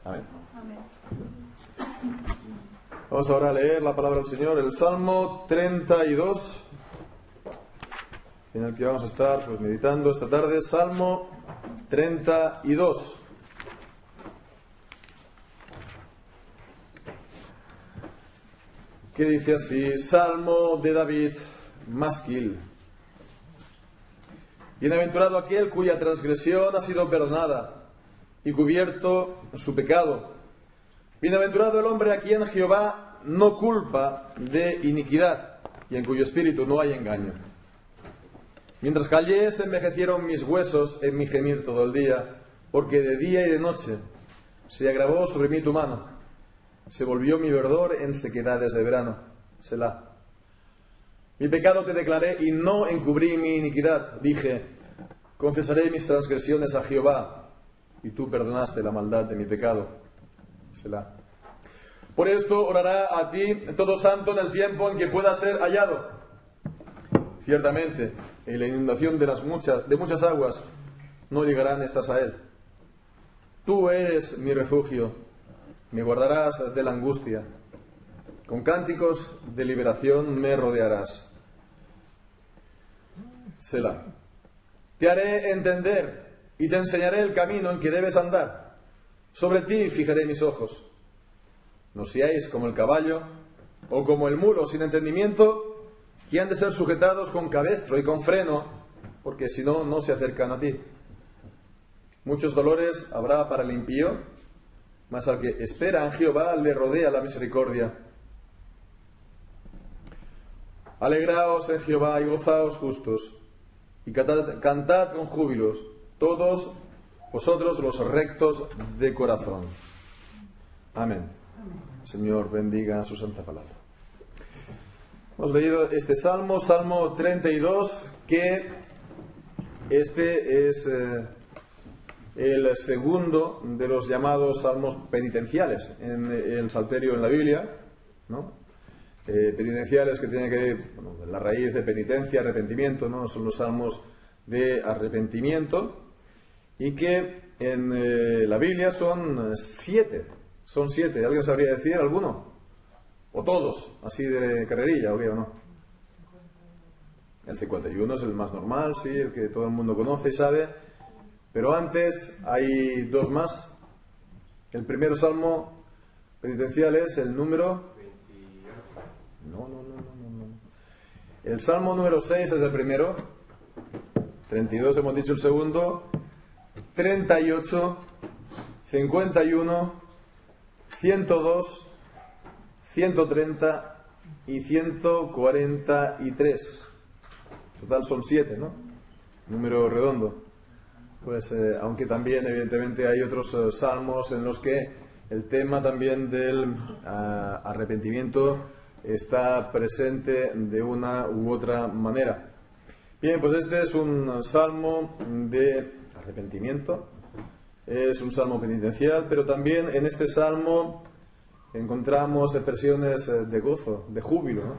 Amén. Amén. Vamos ahora a leer la palabra del Señor, el Salmo 32, en el que vamos a estar pues meditando esta tarde. Salmo 32. Que dice así: Salmo de David, Masquil. Bienaventurado aquel cuya transgresión ha sido perdonada y cubierto su pecado. Bienaventurado el hombre a quien Jehová no culpa de iniquidad y en cuyo espíritu no hay engaño. Mientras callé se envejecieron mis huesos en mi gemir todo el día, porque de día y de noche se agravó sobre mí tu mano. Se volvió mi verdor en sequedades de verano. Selah. Mi pecado te declaré y no encubrí mi iniquidad. Dije, confesaré mis transgresiones a Jehová, y tú perdonaste la maldad de mi pecado. Selah. Por esto orará a ti todo santo en el tiempo en que pueda ser hallado. Ciertamente, en la inundación de muchas aguas no llegarán estas a él. Tú eres mi refugio, me guardarás de la angustia. Con cánticos de liberación me rodearás. Selah. Te haré entender y te enseñaré el camino en que debes andar. Sobre ti fijaré mis ojos. No seáis como el caballo o como el mulo sin entendimiento, que han de ser sujetados con cabestro y con freno, porque si no, no se acercan a ti. Muchos dolores habrá para el impío, mas al que espera en Jehová le rodea la misericordia. Alegraos en Jehová y gozaos justos, y cantad con júbilos, todos vosotros los rectos de corazón. Amén. Señor, bendiga su santa palabra. Hemos leído este salmo, Salmo 32, que este es el segundo de los llamados salmos penitenciales en el Salterio en la Biblia, ¿no? Penitenciales que tienen que ver, bueno, la raíz de penitencia, arrepentimiento, ¿no? Son los salmos de arrepentimiento, y que en la Biblia son 7. Son 7. ¿Alguien sabría decir alguno? ¿O todos? Así de carrerilla, ¿o qué o no? El 51 es el más normal, sí, el que todo el mundo conoce y sabe. Pero antes hay dos más. El primero salmo penitencial es el número... No. El salmo número 6 es el primero. 32 hemos dicho el segundo. 38, 51, 102, 130 y 143. Total son 7, ¿no? Número redondo. Pues aunque también evidentemente hay otros salmos en los que el tema también del arrepentimiento está presente de una u otra manera. Bien, pues este es un salmo de arrepentimiento, es un salmo penitencial, pero también en este salmo encontramos expresiones de gozo, de júbilo, ¿no?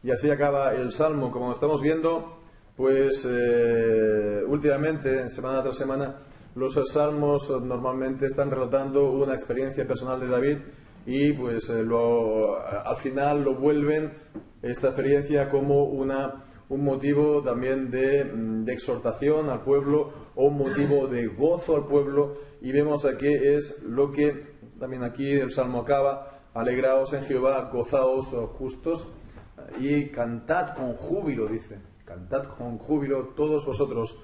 Y así acaba el salmo. Como estamos viendo, pues últimamente, semana tras semana, los salmos normalmente están relatando una experiencia personal de David, y pues al final lo vuelven esta experiencia como un motivo también de exhortación al pueblo, o un motivo de gozo al pueblo, y vemos aquí es lo que también aquí el salmo acaba: alegraos en Jehová, gozaos justos, y cantad con júbilo, dice, cantad con júbilo todos vosotros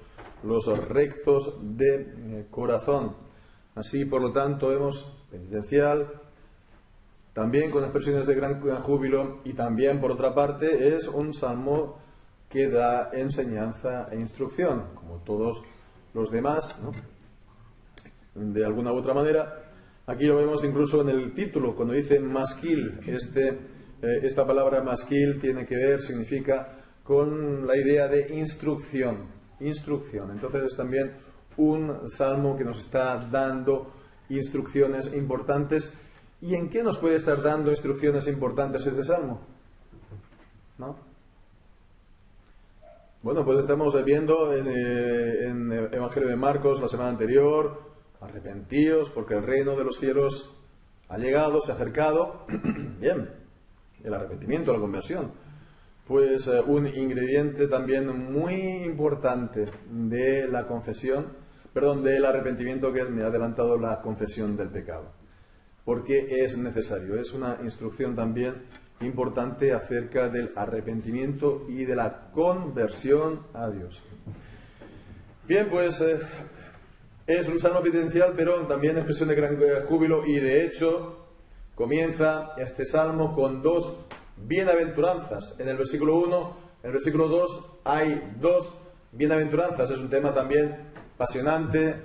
los rectos de corazón. Así, por lo tanto, vemos penitencial, también con expresiones de gran júbilo, y también, por otra parte, es un salmo que da enseñanza e instrucción, como todos los demás, ¿no? De alguna u otra manera. Aquí lo vemos incluso en el título, cuando dice masquil. Esta palabra masquil tiene que ver, significa, con la idea de instrucción. Entonces es también un salmo que nos está dando instrucciones importantes. ¿Y en qué nos puede estar dando instrucciones importantes este salmo? ¿No? Bueno, pues estamos viendo en el Evangelio de Marcos la semana anterior arrepentíos porque el reino de los cielos ha llegado, se ha acercado. Bien, el arrepentimiento, la conversión, pues un ingrediente también muy importante de la confesión, perdón, del arrepentimiento, que me ha adelantado la confesión del pecado, porque es necesario, es una instrucción también importante acerca del arrepentimiento y de la conversión a Dios. Bien, pues es un salmo penitencial, pero también expresión de gran júbilo, y de hecho comienza este salmo con dos bienaventuranzas. En el versículo 1, en el versículo 2 hay dos bienaventuranzas. Es un tema también apasionante.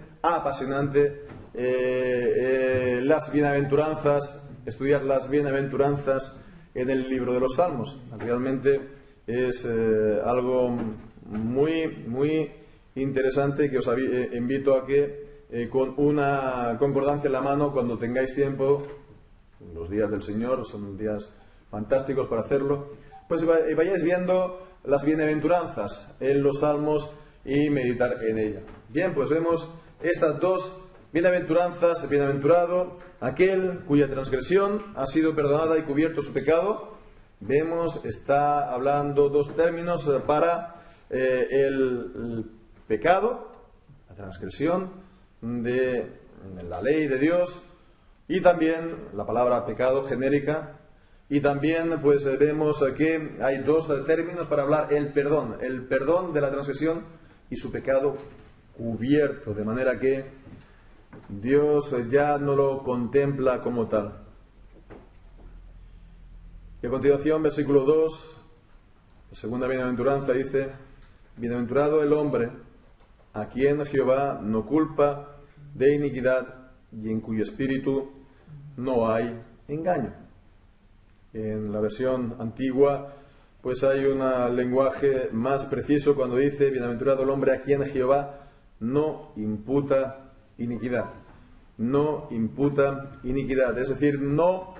Las bienaventuranzas, estudiar las bienaventuranzas en el libro de los Salmos. Realmente es algo muy interesante, que os invito a que con una concordancia en la mano, cuando tengáis tiempo, los días del Señor son días fantásticos para hacerlo, pues vayáis viendo las bienaventuranzas en los Salmos y meditar en ella. Bien, pues vemos estas dos bienaventuranzas. Bienaventurado aquel cuya transgresión ha sido perdonada y cubierto su pecado. Vemos, está hablando dos términos para el pecado, la transgresión de la ley de Dios, y también la palabra pecado genérica. Y también pues vemos que hay dos términos para hablar el perdón de la transgresión y su pecado cubierto, de manera que Dios ya no lo contempla como tal. Y a continuación, versículo 2, la segunda bienaventuranza dice: bienaventurado el hombre a quien Jehová no culpa de iniquidad y en cuyo espíritu no hay engaño. En la versión antigua pues hay un lenguaje más preciso cuando dice: bienaventurado el hombre a quien Jehová no imputa iniquidad. No imputa iniquidad, es decir, no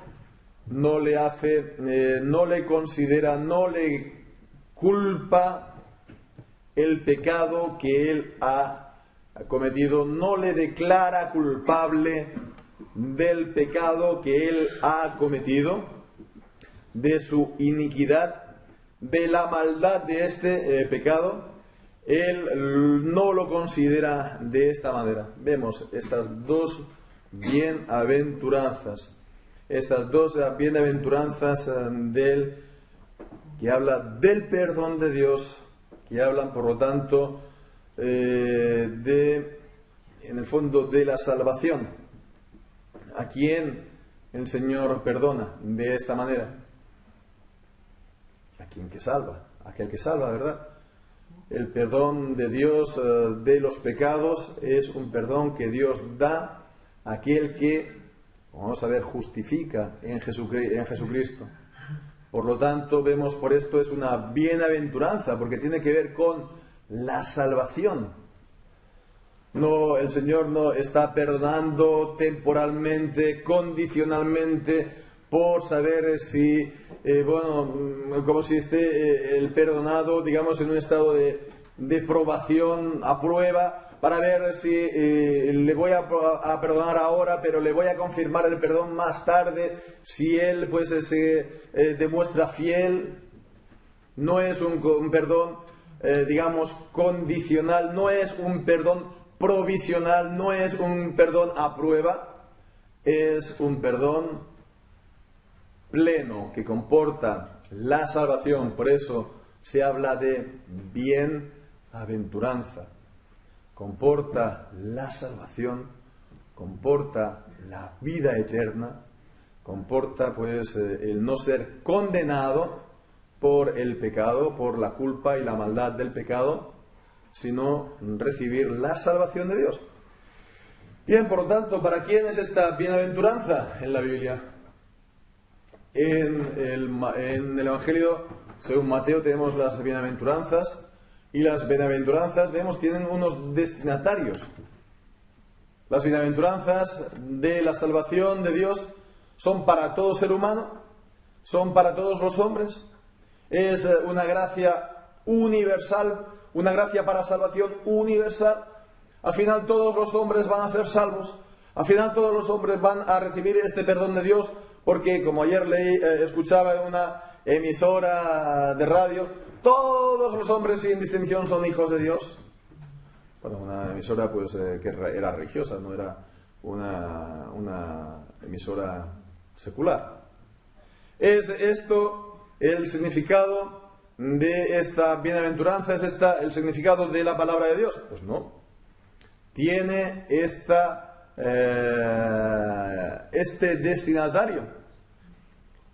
le hace, no le considera, no le culpa el pecado que él ha cometido, no le declara culpable del pecado que él ha cometido, de su iniquidad, de la maldad de este pecado. Él no lo considera de esta manera. Vemos estas dos bienaventuranzas, que habla del perdón de Dios, que hablan, por lo tanto, en el fondo, de la salvación. ¿A quién el Señor perdona de esta manera? ¿A quién que salva? Aquel que salva, ¿verdad? El perdón de Dios de los pecados es un perdón que Dios da a aquel que, vamos a ver, justifica en Jesucristo. Por lo tanto, vemos, por esto es una bienaventuranza, porque tiene que ver con la salvación. No, el Señor no está perdonando temporalmente, condicionalmente, por saber si, como si esté el perdonado, digamos, en un estado de probación, a prueba, para ver si le voy a perdonar ahora, pero le voy a confirmar el perdón más tarde, si él pues se demuestra fiel. No es un perdón, digamos, condicional, no es un perdón provisional, no es un perdón a prueba, es un perdón pleno que comporta la salvación. Por eso se habla de bienaventuranza. Comporta la salvación, comporta la vida eterna, comporta pues el no ser condenado por el pecado, por la culpa y la maldad del pecado, sino recibir la salvación de Dios. Bien, por lo tanto, ¿para quién es esta bienaventuranza en la Biblia? En el Evangelio, según Mateo, tenemos las bienaventuranzas, y las bienaventuranzas, vemos, tienen unos destinatarios. Las bienaventuranzas de la salvación de Dios son para todo ser humano, son para todos los hombres. Es una gracia universal, una gracia para salvación universal, Al final todos los hombres van a ser salvos. Al final todos los hombres van a recibir este perdón de Dios, porque como ayer escuchaba en una emisora de radio, todos los hombres sin distinción son hijos de Dios. Bueno, una emisora pues que era religiosa, no era una emisora secular. ¿Es esto el significado de esta bienaventuranza? ¿Es el significado de la palabra de Dios? Pues no. Tiene este destinatario.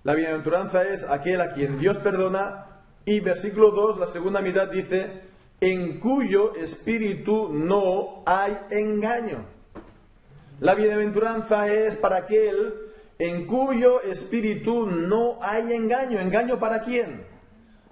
La bienaventuranza es aquel a quien Dios perdona, y versículo 2, la segunda mitad dice, en cuyo espíritu no hay engaño. La bienaventuranza es para aquel en cuyo espíritu no hay engaño. ¿Engaño para quién?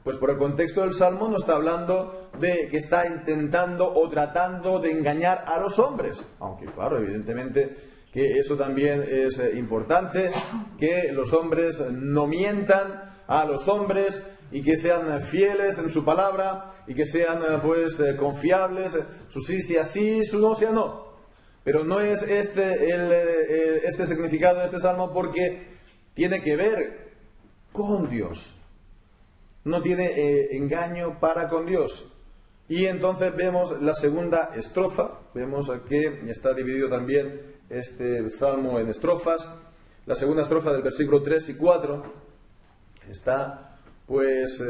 Pues por el contexto del Salmo no está hablando de que está intentando o tratando de engañar a los hombres. Aunque claro, evidentemente que eso también es importante, que los hombres no mientan a los hombres y que sean fieles en su palabra y que sean pues confiables, su sí sea sí, su no sea no. Pero no es este significado de este salmo, porque tiene que ver con Dios. No tiene engaño para con Dios. Y entonces vemos la segunda estrofa. Vemos que está dividido también este salmo en estrofas. La segunda estrofa del versículo 3 y 4 está, pues,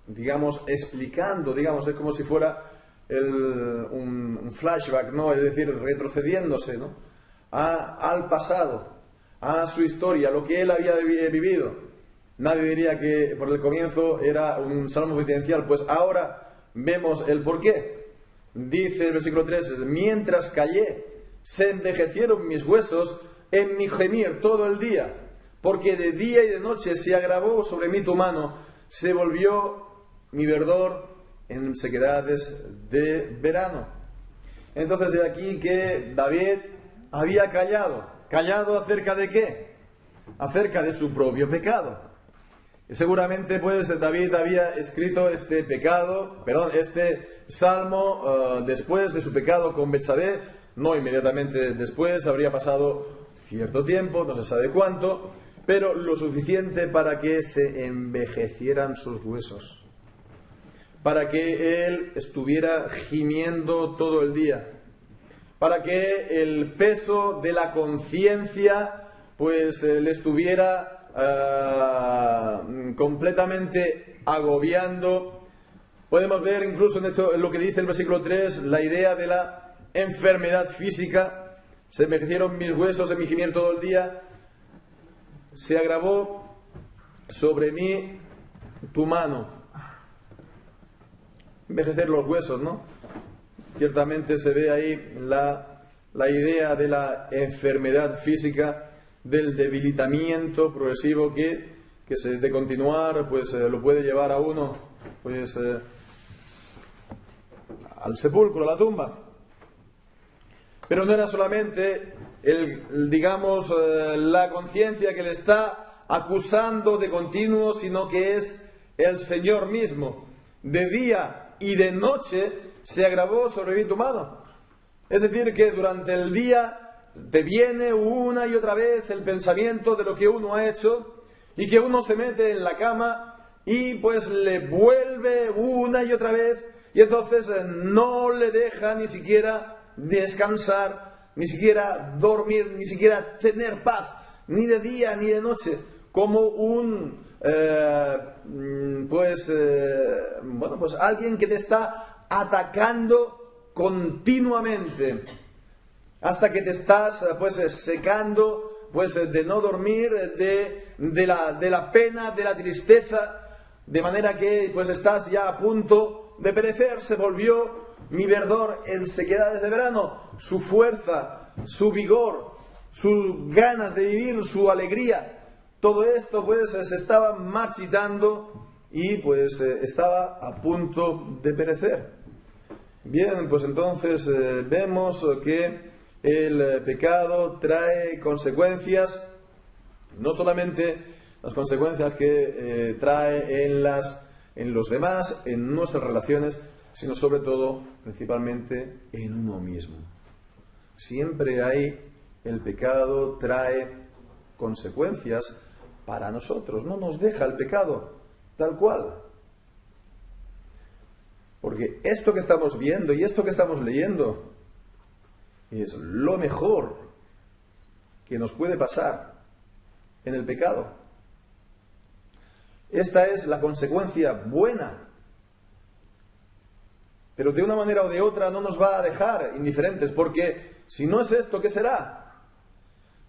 digamos, explicando, digamos, es como si fuera un flashback, ¿no? Es decir, retrocediéndose, ¿no? Al pasado, a su historia, a lo que él había vivido. Nadie diría que por el comienzo era un salmo penitencial, pues ahora vemos el porqué. Dice el versículo 3, mientras callé, se envejecieron mis huesos en mi gemir todo el día, porque de día y de noche se agravó sobre mí tu mano, se volvió mi verdor en sequedades de verano. Entonces de aquí que David había callado. ¿Callado acerca de qué? Acerca de su propio pecado. Y seguramente pues David había escrito este salmo después de su pecado con Betsabé, no inmediatamente después, habría pasado cierto tiempo, no se sabe cuánto, pero lo suficiente para que se envejecieran sus huesos, para que él estuviera gimiendo todo el día, para que el peso de la conciencia pues le estuviera completamente agobiando. Podemos ver incluso en lo que dice el versículo 3 la idea de la enfermedad física. Se envejecieron mis huesos en mi gimir todo el día, se agravó sobre mí tu mano. Envejecer los huesos, ¿no? Ciertamente se ve ahí la idea de la enfermedad física, del debilitamiento progresivo que de continuar pues lo puede llevar a uno pues al sepulcro, a la tumba. Pero no era solamente digamos la conciencia que le está acusando de continuo, sino que es el Señor mismo. De día y de noche se agravó sobre mí tu mano. Es decir, que durante el día te viene una y otra vez el pensamiento de lo que uno ha hecho, y que uno se mete en la cama y pues le vuelve una y otra vez, y entonces no le deja ni siquiera descansar, ni siquiera dormir, ni siquiera tener paz, ni de día ni de noche, como pues alguien que te está atacando continuamente, hasta que te estás pues secando pues de no dormir, de la pena, de la tristeza, de manera que pues estás ya a punto de perecer. Se volvió mi verdor en sequedades de verano. Su fuerza, su vigor, sus ganas de vivir, su alegría, todo esto pues se estaba marchitando y pues estaba a punto de perecer. Bien, pues entonces vemos que el pecado trae consecuencias, no solamente las consecuencias que trae en los demás, en nuestras relaciones, sino sobre todo, principalmente, en uno mismo. Siempre el pecado trae consecuencias para nosotros, no nos deja el pecado tal cual. Porque esto que estamos viendo y esto que estamos leyendo es lo mejor que nos puede pasar en el pecado. Esta es la consecuencia buena. Pero de una manera o de otra no nos va a dejar indiferentes, porque si no es esto, ¿qué será?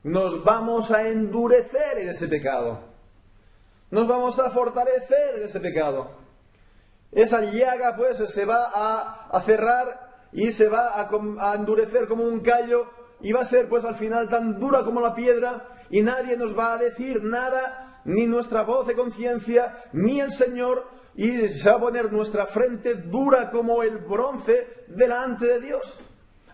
Nos vamos a endurecer en ese pecado. Nos vamos a fortalecer en ese pecado. Esa llaga pues se va a cerrar y se va a endurecer como un callo y va a ser pues al final tan dura como la piedra y nadie nos va a decir nada, ni nuestra voz de conciencia, ni el Señor, y se va a poner nuestra frente dura como el bronce delante de Dios.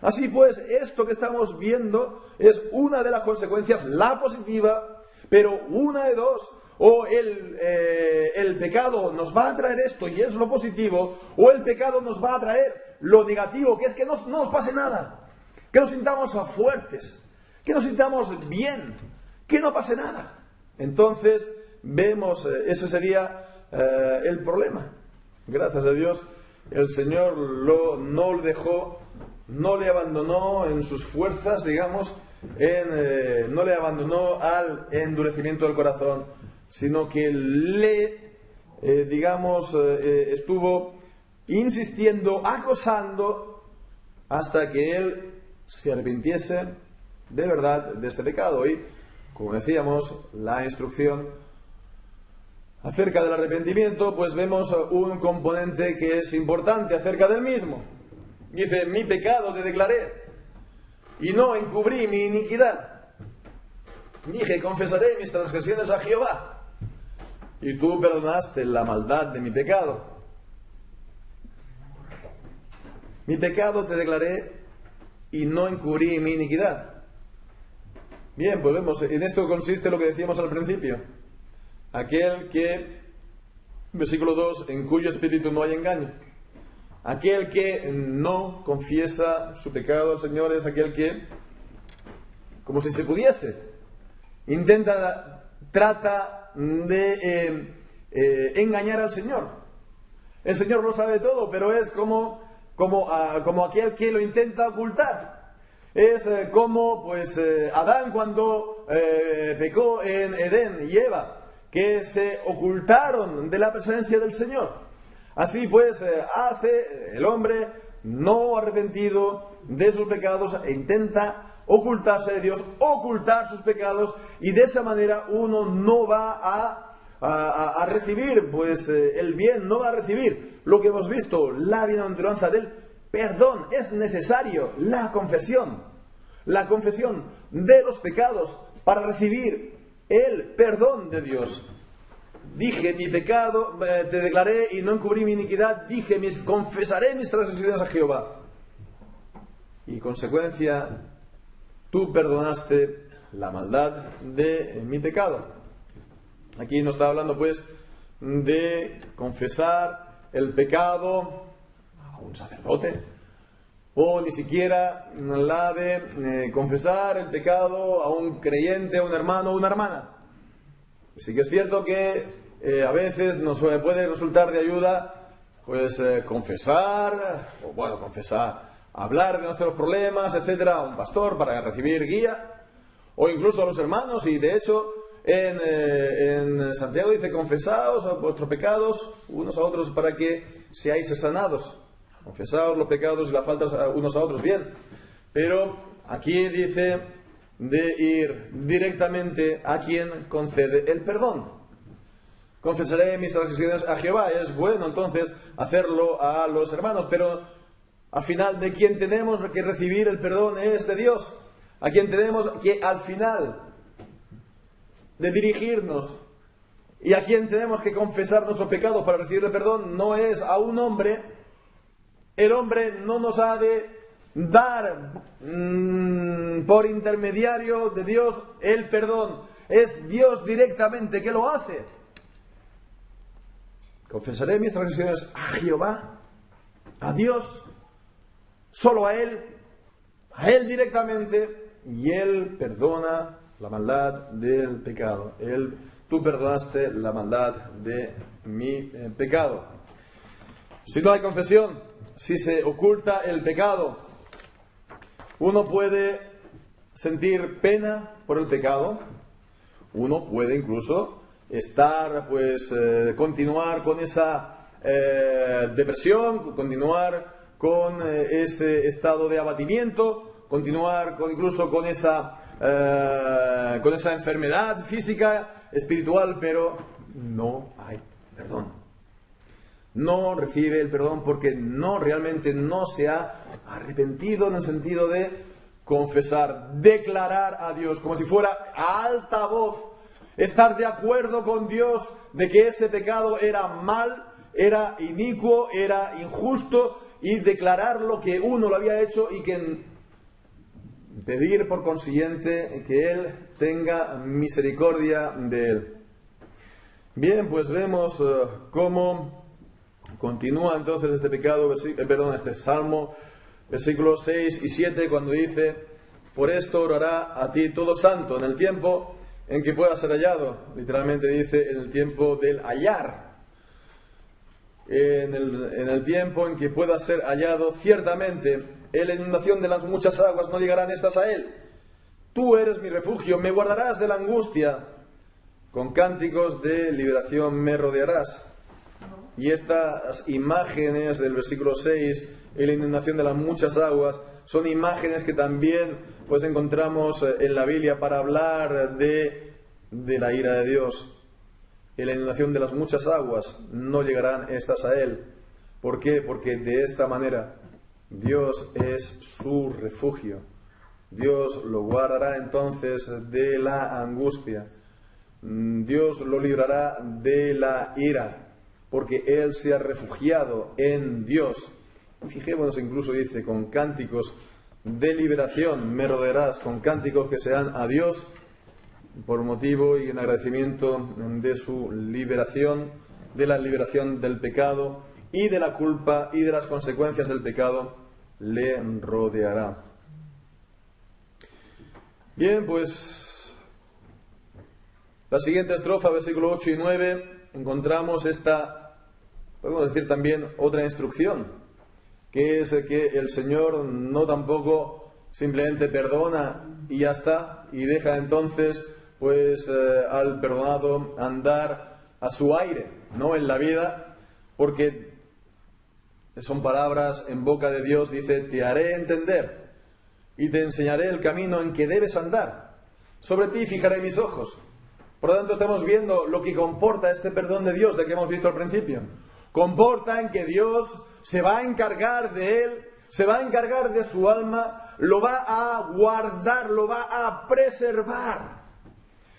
Así pues, esto que estamos viendo es una de las consecuencias, la positiva, pero una de dos: o el pecado nos va a traer esto y es lo positivo, o el pecado nos va a traer lo negativo, que es que no nos pase nada, que nos sintamos fuertes, que nos sintamos bien, que no pase nada. Entonces vemos, ese sería el problema. Gracias a Dios el Señor no le dejó, no le abandonó en sus fuerzas, digamos, no le abandonó al endurecimiento del corazón, sino que estuvo insistiendo, acosando, hasta que él se arrepintiese de verdad de este pecado. Y, como decíamos, la instrucción acerca del arrepentimiento, pues vemos un componente que es importante acerca del mismo. Dice: mi pecado te declaré y no encubrí mi iniquidad. Dije: confesaré mis transgresiones a Jehová, y tú perdonaste la maldad de mi pecado. Mi pecado te declaré y no encubrí mi iniquidad. Bien, pues vemos, en esto consiste lo que decíamos al principio. Aquel que, versículo 2, en cuyo espíritu no hay engaño. Aquel que no confiesa su pecado al Señor es aquel que, como si se pudiese, trata de engañar al Señor. El Señor lo sabe todo, pero es como aquel que lo intenta ocultar. Es como pues Adán cuando pecó en Edén y Eva, que se ocultaron de la presencia del Señor. Así pues hace el hombre no arrepentido de sus pecados e intenta ocultarse de Dios, ocultar sus pecados, y de esa manera uno no va a recibir pues el bien, no va a recibir lo que hemos visto, la bienaventuranza del perdón. Es necesario la confesión de los pecados para recibir el perdón de Dios. Dije: mi pecado te declaré y no encubrí mi iniquidad. Dije: confesaré mis transgresiones a Jehová. Y consecuencia, tú perdonaste la maldad de mi pecado. Aquí nos está hablando pues de confesar el pecado a un sacerdote, o ni siquiera la de confesar el pecado a un creyente, a un hermano o una hermana. Sí que es cierto que a veces nos puede resultar de ayuda pues confesar, hablar de nuestros problemas, etcétera, a un pastor para recibir guía, o incluso a los hermanos. Y de hecho en Santiago dice: confesaos vuestros pecados unos a otros para que seáis sanados. Confesaos los pecados y las faltas unos a otros. Bien, pero aquí dice de ir directamente a quien concede el perdón. Confesaré mis transgresiones a Jehová. Es bueno entonces hacerlo a los hermanos, pero al final, de quien tenemos que recibir el perdón es de Dios. A quien tenemos que al final de dirigirnos y a quien tenemos que confesar nuestros pecados para recibir el perdón no es a un hombre. El hombre no nos ha de dar por intermediario de Dios el perdón. Es Dios directamente que lo hace. Confesaré mis transgresiones a Jehová. a Dios, solo a Él directamente, y Él perdona la maldad del pecado. Tú perdonaste la maldad de mi pecado. Si no hay confesión, si se oculta el pecado, uno puede sentir pena por el pecado, uno puede incluso continuar con esa depresión, continuar con ese estado de abatimiento, continuar incluso con esa enfermedad física, espiritual, pero no hay perdón. No recibe el perdón porque realmente no se ha arrepentido en el sentido de confesar, declarar a Dios, como si fuera a alta voz, estar de acuerdo con Dios de que ese pecado era mal, era inicuo, era injusto, y declarar lo que uno lo había hecho y que pedir por consiguiente que Él tenga misericordia de él. Bien, pues vemos cómo continúa entonces este este salmo, versículos 6 y 7, cuando dice: por esto orará a ti todo santo en el tiempo en que pueda ser hallado. Literalmente dice en el tiempo del hallar. En el tiempo en que pueda ser hallado, ciertamente en la inundación de las muchas aguas no llegarán estas a él. Tú eres mi refugio, me guardarás de la angustia, con cánticos de liberación me rodearás. Y estas imágenes del versículo 6, en la inundación de las muchas aguas, son imágenes que también pues encontramos en la Biblia para hablar de la ira de Dios. En la inundación de las muchas aguas no llegarán estas a él. ¿Por qué? Porque de esta manera Dios es su refugio. Dios lo guardará entonces de la angustia. Dios lo librará de la ira, porque Él se ha refugiado en Dios. Fijémonos, incluso dice: con cánticos de liberación me rodearás, con cánticos que sean a Dios por motivo y en agradecimiento de su liberación, de la liberación del pecado y de la culpa y de las consecuencias del pecado, le rodeará. Bien, pues la siguiente estrofa, versículo 8 y 9, encontramos podemos decir también otra instrucción, que es que el Señor no tampoco simplemente perdona y ya está, y deja entonces al perdonado andar a su aire, ¿no?, en la vida, porque son palabras en boca de Dios. Dice: te haré entender y te enseñaré el camino en que debes andar. Sobre ti fijaré mis ojos. Por lo tanto, estamos viendo lo que comporta este perdón de Dios, de que hemos visto al principio. Comporta en que Dios se va a encargar de él, se va a encargar de su alma, lo va a guardar, lo va a preservar.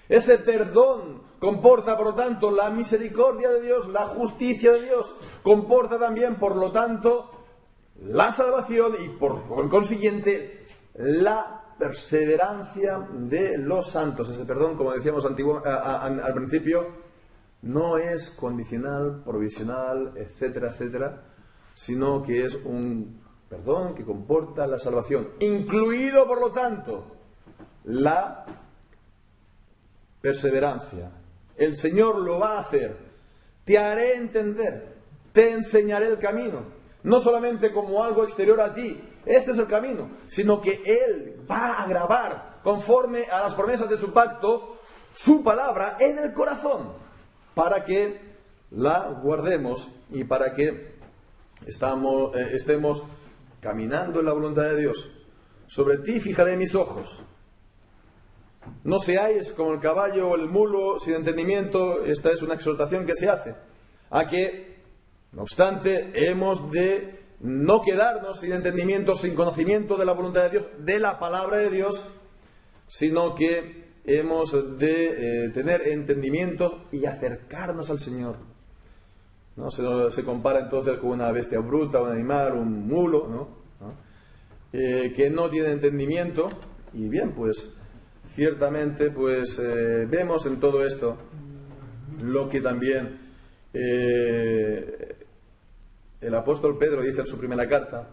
Ese perdón comporta, por lo tanto, la misericordia de Dios, la justicia de Dios. Comporta también, por lo tanto, la salvación y, por consiguiente, la perseverancia de los santos. Ese perdón, como decíamos al principio, no es condicional, provisional, etcétera, etcétera, sino que es un perdón que comporta la salvación, incluido, por lo tanto, la perseverancia. El Señor lo va a hacer. Te haré entender, te enseñaré el camino, no solamente como algo exterior a ti, este es el camino, sino que Él va a grabar, conforme a las promesas de su pacto, su palabra en el corazón, para que la guardemos y para que estemos caminando en la voluntad de Dios. Sobre ti fijaré mis ojos. No seáis como el caballo o el mulo sin entendimiento. Esta es una exhortación que se hace a que, no obstante, hemos de no quedarnos sin entendimiento, sin conocimiento de la voluntad de Dios, de la palabra de Dios, sino que hemos de tener entendimientos y acercarnos al Señor. ¿No? Se compara entonces con una bestia bruta, un animal, un mulo, ¿no? Que no tiene entendimiento. Y bien, pues ciertamente vemos en todo esto lo que también el apóstol Pedro dice en su primera carta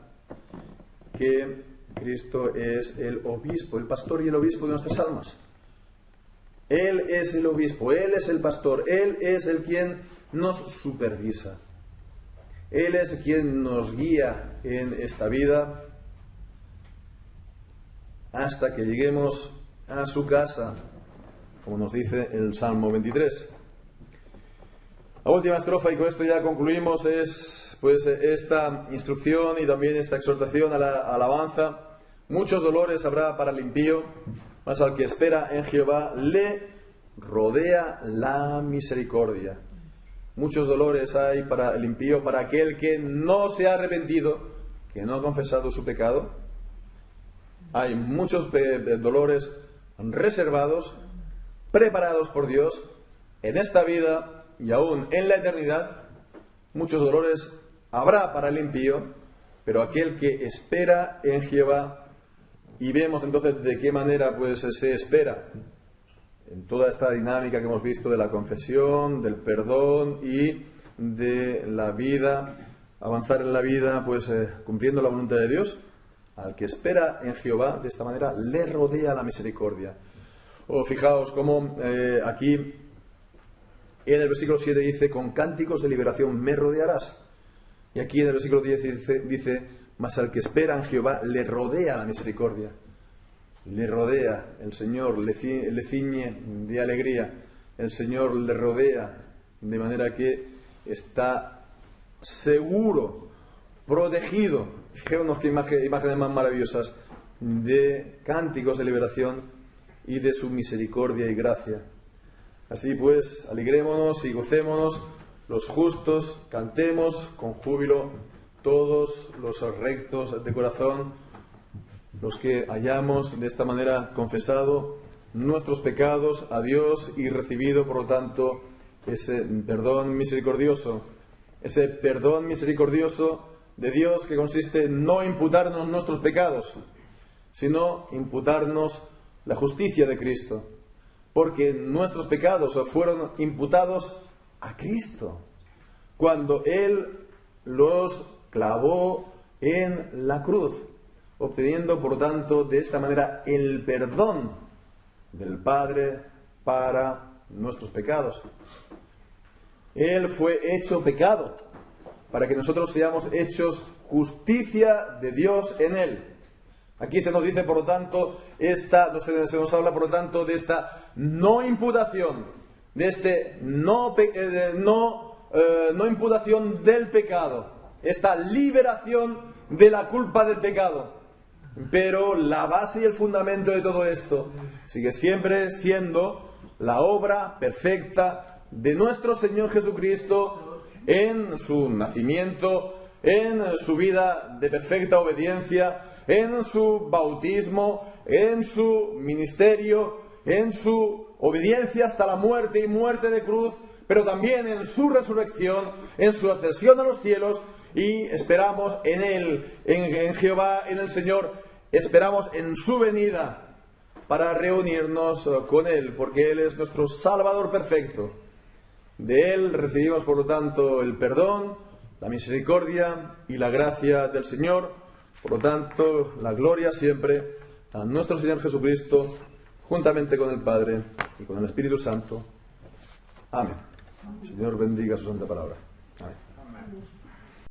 que Cristo es el obispo, el pastor y el obispo de nuestras almas. Él es el obispo, Él es el pastor, Él es el quien nos supervisa. Él es quien nos guía en esta vida hasta que lleguemos a su casa, como nos dice el Salmo 23. La última estrofa, y con esto ya concluimos, es pues esta instrucción y también esta exhortación a la alabanza. Muchos dolores habrá para el impío, mas al que espera en Jehová le rodea la misericordia. Muchos dolores hay para el impío, para aquel que no se ha arrepentido, que no ha confesado su pecado. Hay muchos dolores reservados, preparados por Dios en esta vida y aún en la eternidad. Muchos dolores habrá para el impío, pero aquel que espera en Jehová, y vemos entonces de qué manera pues se espera en toda esta dinámica que hemos visto de la confesión, del perdón y de la vida, avanzar en la vida pues cumpliendo la voluntad de Dios. Al que espera en Jehová, de esta manera, le rodea la misericordia. Fijaos cómo aquí en el versículo 7 dice, con cánticos de liberación me rodearás. Y aquí en el versículo 10 dice, mas al que espera en Jehová le rodea la misericordia. Le rodea, el Señor le ciñe de alegría, el Señor le rodea, de manera que está seguro, protegido. Fijémonos qué imágenes más maravillosas de cánticos de liberación y de su misericordia y gracia. Así pues, alegrémonos y gocémonos los justos, cantemos con júbilo todos los rectos de corazón, los que hayamos de esta manera confesado nuestros pecados a Dios y recibido, por lo tanto, ese perdón misericordioso de Dios, que consiste en no imputarnos nuestros pecados, sino imputarnos la justicia de Cristo, porque nuestros pecados fueron imputados a Cristo cuando Él los clavó en la cruz, obteniendo por tanto de esta manera el perdón del Padre para nuestros pecados. Él fue hecho pecado para que nosotros seamos hechos justicia de Dios en Él. Aquí se nos dice, por lo tanto, se nos habla, por lo tanto, de esta no imputación, de este no imputación del pecado, esta liberación de la culpa del pecado. Pero la base y el fundamento de todo esto sigue siempre siendo la obra perfecta de nuestro Señor Jesucristo, en su nacimiento, en su vida de perfecta obediencia, en su bautismo, en su ministerio, en su obediencia hasta la muerte y muerte de cruz, pero también en su resurrección, en su ascensión a los cielos, y esperamos en Él, en Jehová, en el Señor, esperamos en su venida para reunirnos con Él, porque Él es nuestro Salvador perfecto. De Él recibimos, por lo tanto, el perdón, la misericordia y la gracia del Señor. Por lo tanto, la gloria siempre a nuestro Señor Jesucristo, juntamente con el Padre y con el Espíritu Santo. Amén. El Señor bendiga su santa palabra. Amén.